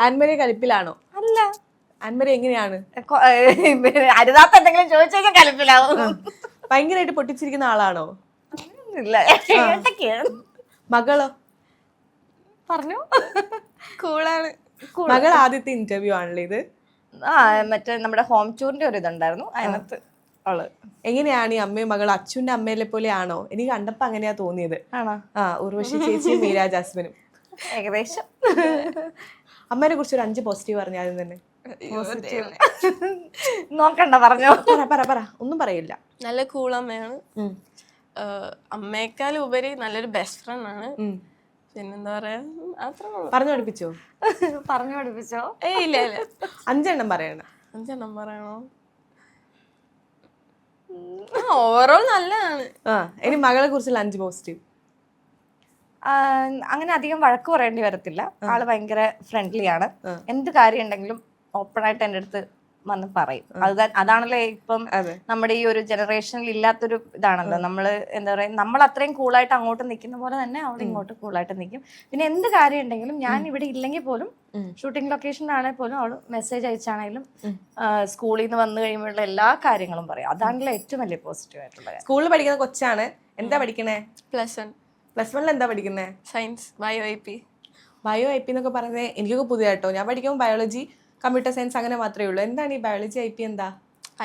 Annmary കലിപ്പിലാണോ? അല്ല. Annmary എങ്ങനെയാണ്? അരുതാത്ത എന്തെങ്കിലും ചോദിച്ചാൽ കലിപ്പിലാവും. ഭയങ്കരമായിട്ട് പൊട്ടിച്ചിരിക്കുന്ന ആളാണോ? ഇല്ല. മകളോ? പറഞ്ഞു. കൂളാണ്. മകൾ ആദ്യത്തെ ഇന്റർവ്യൂ ആണല്ലോ ഇത്. മറ്റേ നമ്മുടെ ഹോം ടൂറിന്റെ ഒരു ഇതുണ്ടായിരുന്നു, അതിനകത്ത് അവള്. എങ്ങനെയാണ് ഈ അമ്മയും മകളും അച്ഛൻ്റെ അമ്മയിലെ പോലെ ആണോ? എനിക്ക് കണ്ടപ്പോ അങ്ങനെയാ തോന്നിയത്. ആണോ? ഉർവശി ചേച്ചിയും മീര ജാസ്മിനും ഏകദേശം. അമ്മേനെ കുറിച്ച് ഒരു 5 പോസിറ്റീവ് പറഞ്ഞു ആദ്യം തന്നെ. നോക്കണ്ട, പറഞ്ഞോ. പറ ഒന്നും പറയില്ല. നല്ല കൂളമ്മയാണ്. അമ്മയേക്കാൾ ഉപരി നല്ലൊരു ബെസ്റ്റ് ഫ്രണ്ട് ആണ്. പിന്നെന്താ പറയാ, പറഞ്ഞു പഠിപ്പിച്ചോ? പറഞ്ഞു പഠിപ്പിച്ചോ? ഇല്ല ഇല്ല. 5 എണ്ണം പറയണം. 5 എണ്ണം പറയണോ? ഓവറോൾ നല്ലതാണ്. ഇനി മകളെ കുറിച്ചുള്ള 5 പോസിറ്റീവ്. അങ്ങനെ അധികം വഴക്ക് പറയേണ്ടി വരത്തില്ല. ആള് ഭയങ്കര ഫ്രണ്ട്ലി ആണ്. എന്ത് കാര്യം ഉണ്ടെങ്കിലും ഓപ്പൺ ആയിട്ട് എൻ്റെ അടുത്ത് വന്ന് പറയും. അതാണല്ലോ ഇപ്പം നമ്മുടെ ഈ ഒരു ജനറേഷനിൽ ഇല്ലാത്തൊരു ഇതാണല്ലോ. നമ്മള് എന്താ പറയാ, നമ്മൾ അത്രയും കൂളായിട്ട് അങ്ങോട്ട് നിൽക്കുന്ന പോലെ തന്നെ അവിടെ ഇങ്ങോട്ട് കൂളായിട്ട് നിൽക്കും. പിന്നെ എന്ത് കാര്യം ഉണ്ടെങ്കിലും ഞാൻ ഇവിടെ ഇല്ലെങ്കിൽ പോലും, ഷൂട്ടിംഗ് ലൊക്കേഷനിലാണെങ്കിൽ പോലും അവള് മെസ്സേജ് അയച്ചാണെങ്കിലും സ്കൂളിൽ നിന്ന് വന്നു കഴിയുമ്പോഴുള്ള എല്ലാ കാര്യങ്ങളും പറയും. അതാണല്ലോ ഏറ്റവും വലിയ പോസിറ്റീവ് ആയിട്ടുള്ള. സ്കൂളിൽ പഠിക്കുന്ന കൊച്ചാണ്. എന്താ പഠിക്കണേ? +1 എന്താ പഠിക്കുന്നേ? Science, bio I P. Bio I P എന്നൊക്കെ പറയുന്നത് എനിക്കൊക്കെ പുതിയ കേട്ടോ. ഞാൻ പഠിക്കുമ്പോൾ ബയോളജി, കമ്പ്യൂട്ടർ സയൻസ് അങ്ങനെ മാത്രമേ ഉള്ളൂ. എന്താണ് ഈ ബയോളജി ഐ പി? എന്താ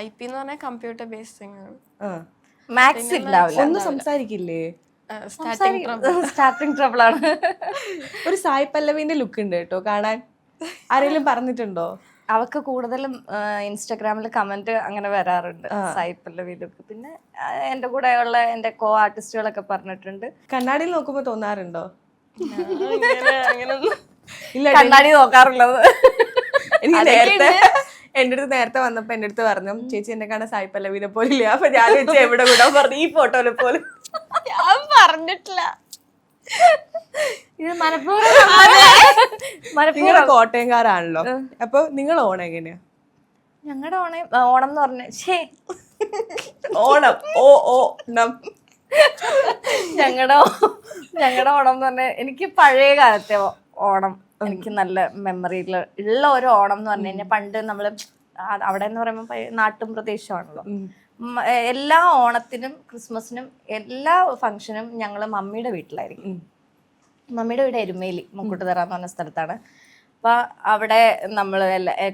ഐ പി എന്ന് പറഞ്ഞാൽ കമ്പ്യൂട്ടർ ബേസ്ഡ് ആണ്. മാത്സ് ഉണ്ടാവില്ല. ഒന്നും സംസാരിക്കില്ലേ? സ്റ്റാർട്ടിംഗ് ട്രബിൾ ആണ്. ഒരു സായി പല്ലവിന്റെ ലുക്ക് ഉണ്ട് കേട്ടോ കാണാൻ. ആരെങ്കിലും പറഞ്ഞിട്ടുണ്ടോ? അവക്ക് കൂടുതലും ഇൻസ്റ്റാഗ്രാമിൽ കമന്റ് അങ്ങനെ വരാറുണ്ട്, സായി പല്ലവി ലുക്ക്. പിന്നെ എന്റെ കൂടെ ഉള്ള എന്റെ കോ ആർട്ടിസ്റ്റുകളൊക്കെ പറഞ്ഞിട്ടുണ്ട്. കണ്ണാടിയിൽ നോക്കുമ്പോ തോന്നാറുണ്ടോ? ഇല്ല, കണ്ണാടി നോക്കാറുള്ളത്. എനിക്ക് നേരത്തെ എന്റെ അടുത്ത് വന്നപ്പോ എന്റെ അടുത്ത് പറഞ്ഞു, ചേച്ചി എന്നെ കാണാൻ സായി പല്ലവിനെ പോലെ ഇല്ല. അപ്പൊ ഞാൻ വെച്ചാൽ എവിടെ കൂടാ പറഞ്ഞു, ഈ ഫോട്ടോയിലെ പോലെ. ഞാൻ പറഞ്ഞിട്ടില്ല. ഇത് മനഃപൂർവ്വം. കോട്ടയംകാരാണല്ലോ, അപ്പൊ നിങ്ങൾ ഓണം എങ്ങനെയാ? ഞങ്ങളുടെ ഓണം എന്ന് പറഞ്ഞ ഓണം ഞങ്ങളുടെ ഓണം എന്ന് പറഞ്ഞാൽ എനിക്ക് പഴയ കാലത്തെ ഓണം എനിക്ക് നല്ല മെമ്മറിയിൽ ഉള്ള ഒരു ഓണം എന്ന് പറഞ്ഞു കഴിഞ്ഞാൽ, പണ്ട് നമ്മള് അവിടെ എന്ന് പറയുമ്പോൾ നാട്ടും പ്രദേശമാണല്ലോ. എല്ലാ ഓണത്തിനും ക്രിസ്മസിനും എല്ലാ ഫംഗ്ഷനും ഞങ്ങള് മമ്മിയുടെ വീട്ടിലായിരിക്കും. മമ്മിയുടെ വീട് എരുമേലി, മുക്കുട്ടുതറ എന്ന് പറഞ്ഞ സ്ഥലത്താണ്. അപ്പൊ അവിടെ നമ്മള്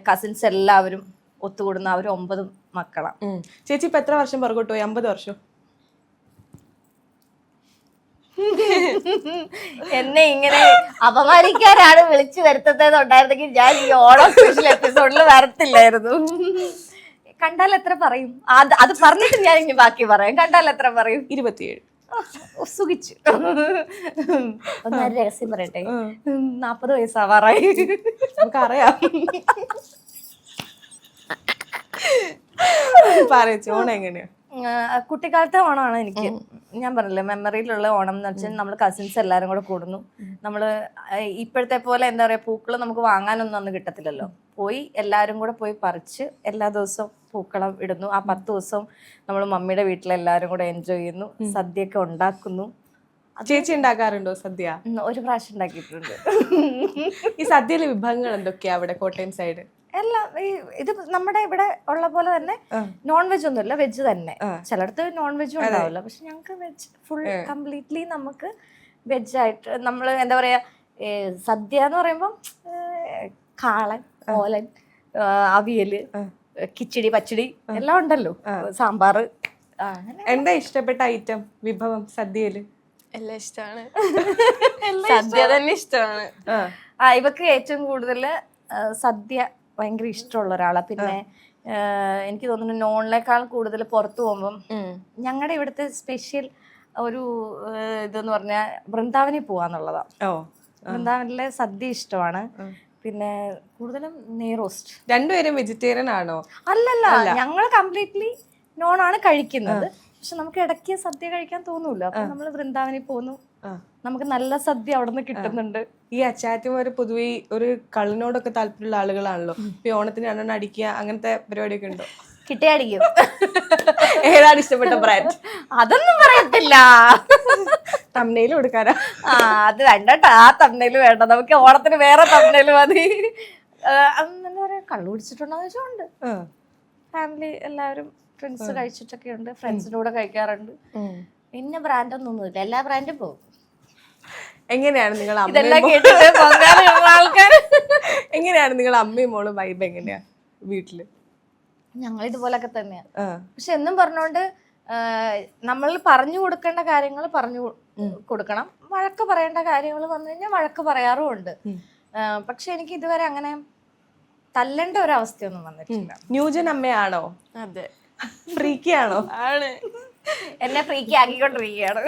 കസിൻസ് എല്ലാവരും ഒത്തുകൂടുന്ന. അവർ 9 മക്കളാണ്. ചേച്ചി ഇപ്പൊ എത്ര വർഷം പുറകോട്ട് പോയി? 50 വർഷം. എന്നെ ഇങ്ങനെ അപമാനിക്കാനാണ് വിളിച്ചു വരുത്തുന്നതെന്നുണ്ടായിരുന്നെങ്കിൽ ഞാൻ ഈ ഓണം സ്പെഷ്യൽ എപ്പിസോഡിൽ വരത്തില്ലായിരുന്നു. കണ്ടാൽ എത്ര പറയും? അത് പറഞ്ഞിട്ട് ഞാൻ ഇനി ബാക്കി പറയാം. കണ്ടാൽ എത്ര പറയും? 27. സുഖിച്ചു. ഒന്നൊരു രഹസ്യം പറയട്ടെ, 40 വയസ്സാവാറായി. നമുക്കറിയാം. പറയച്ചു ഓണം എങ്ങനെയാ? കുട്ടിക്കാലത്തെ ഓണമാണ് എനിക്ക്. ഞാൻ പറഞ്ഞില്ലേ, മെമ്മറിയിലുള്ള ഓണം എന്ന് വെച്ചാൽ നമ്മൾ കസിൻസ് എല്ലാവരും കൂടെ കൂടുന്നു. നമ്മള് ഇപ്പോഴത്തെ പോലെ എന്താ പറയാ, പൂക്കൾ നമുക്ക് വാങ്ങാനൊന്നും അന്ന് കിട്ടത്തില്ലല്ലോ. പോയി എല്ലാവരും കൂടെ പോയി പറിച്ച് എല്ലാ ദിവസവും പൂക്കളം ഇടുന്നു. ആ 10 ദിവസവും നമ്മൾ മമ്മിയുടെ വീട്ടിലെല്ലാവരും കൂടെ എൻജോയ് ചെയ്യുന്നു. സദ്യയൊക്കെ ഉണ്ടാക്കുന്നു. ചേച്ചി ഉണ്ടാക്കാറുണ്ടോ സദ്യ? ഒരു പ്രാവശ്യം ഉണ്ടാക്കിയിട്ടുണ്ട്. ഈ സദ്യയിലെ വിഭവങ്ങൾ എന്തൊക്കെയാ അവിടെ കോട്ടയം സൈഡ്? എല്ലാം ഇത് നമ്മുടെ ഇവിടെ ഉള്ള പോലെ തന്നെ നോൺ വെജ് ഒന്നുമില്ല, വെജ് തന്നെ. ചിലടത്ത് നോൺ വെജും ഉണ്ടാവില്ല, പക്ഷെ ഞങ്ങൾക്ക് വെജ് ഫുൾ കംപ്ലീറ്റ്ലി നമുക്ക് വെജ് ആയിട്ട്. നമ്മൾ എന്താ പറയാ, സദ്യ എന്ന് പറയുമ്പം കാളൻ, ഓലൻ, അവിയല്, കിച്ചടി, പച്ചടി എല്ലാം ഉണ്ടല്ലോ, സാമ്പാറ്. എന്താ ഇഷ്ടപ്പെട്ട ഐറ്റം വിഭവം സദ്യയില്? എല്ലാം ഇഷ്ടമാണ്. സദ്യ തന്നെ ഇഷ്ടമാണ്. ഇവക്ക് ഏറ്റവും കൂടുതൽ സദ്യ ഭയങ്കര ഇഷ്ടമുള്ള ഒരാളാണ്. പിന്നെ എനിക്ക് തോന്നുന്നു നോണിനേക്കാൾ കൂടുതൽ പുറത്തു പോകുമ്പം ഞങ്ങളുടെ ഇവിടുത്തെ സ്പെഷ്യൽ ഒരു ഇതെന്ന് പറഞ്ഞാൽ വൃന്ദാവനിൽ പോവാന്നുള്ളതാണ്. വൃന്ദാവനിലെ സദ്യ ഇഷ്ടമാണ്. പിന്നെ കൂടുതലും നെയ്റോസ്റ്റ്. രണ്ടുപേരും വെജിറ്റേറിയൻ ആണോ? അല്ലല്ല, ഞങ്ങൾ കംപ്ലീറ്റ്ലി നോൺ ആണ് കഴിക്കുന്നത്. പക്ഷെ നമുക്ക് ഇടയ്ക്ക് സദ്യ കഴിക്കാൻ തോന്നൂല. അപ്പൊ നമ്മള് വൃന്ദാവനിൽ പോന്നു, നമുക്ക് നല്ല സദ്യ അവിടെ നിന്ന് കിട്ടുന്നുണ്ട്. ഈ അച്ചാറ്റുമാര് പൊതുവെ ഒരു കള്ളിനോടൊക്കെ താല്പര്യമുള്ള ആളുകളാണല്ലോ. ഇപ്പൊ ഓണത്തിന് എണ്ണെണ്ണ അടിക്കുക അങ്ങനത്തെ പരിപാടിയൊക്കെ ഉണ്ടോ? കിട്ടിയടിക്കും. ഏതാണ് ഇഷ്ടപ്പെട്ട ബ്രാൻഡ്? അതൊന്നും പറയത്തില്ല. പാടില്ല. തമ്മനയിലും കൊടുക്കാനാ. ആ അത് വേണ്ട ട്ടോ, ആ തമ്മനയില് വേണ്ട, നമുക്ക് ഓണത്തിന് വേറെ തമ്മനയില് മതി. എന്താ പറയാ, കള്ളു കുടിച്ചിട്ടുണ്ടോന്ന് വെച്ചാൽ ഉണ്ട്. ഫാമിലി എല്ലാവരും ഫ്രണ്ട്സ് കഴിച്ചിട്ടൊക്കെ ഉണ്ട്, ഫ്രണ്ട്സിന്റെ കൂടെ കഴിക്കാറുണ്ട്. പിന്നെ ബ്രാൻഡൊന്നുമില്ല, എല്ലാ ബ്രാൻഡും പോകും. എങ്ങനെയാണ് നിങ്ങൾ ഇതെല്ലാം കേട്ടിട്ട് പൊങ്കാലയുള്ള ആൾക്കാർ. എങ്ങനെയാണ് നിങ്ങൾ അമ്മയും മോളും വൈബ് എങ്ങനെയാ വീട്ടില്? ഞങ്ങൾ ഇതുപോലൊക്കെ തന്നെയാ. പക്ഷെ എന്നും പറഞ്ഞോണ്ട് നമ്മൾ പറഞ്ഞു കൊടുക്കേണ്ട കാര്യങ്ങൾ പറഞ്ഞു കൊടുക്കണം, വഴക്ക് പറയേണ്ട കാര്യങ്ങൾ വന്നു കഴിഞ്ഞാൽ വഴക്ക് പറയാറുമുണ്ട്. പക്ഷെ എനിക്ക് ഇതുവരെ അങ്ങനെ തല്ലേണ്ട ഒരു അവസ്ഥയൊന്നും വന്നിട്ടില്ല. ന്യൂജൻ അമ്മയാണോ? അതെ, ഫ്രീക്കിയാണോ? ആണ്. എന്നെ ഫ്രീക്കി ആക്കിക്കൊണ്ടിരിക്കുകയാണ്.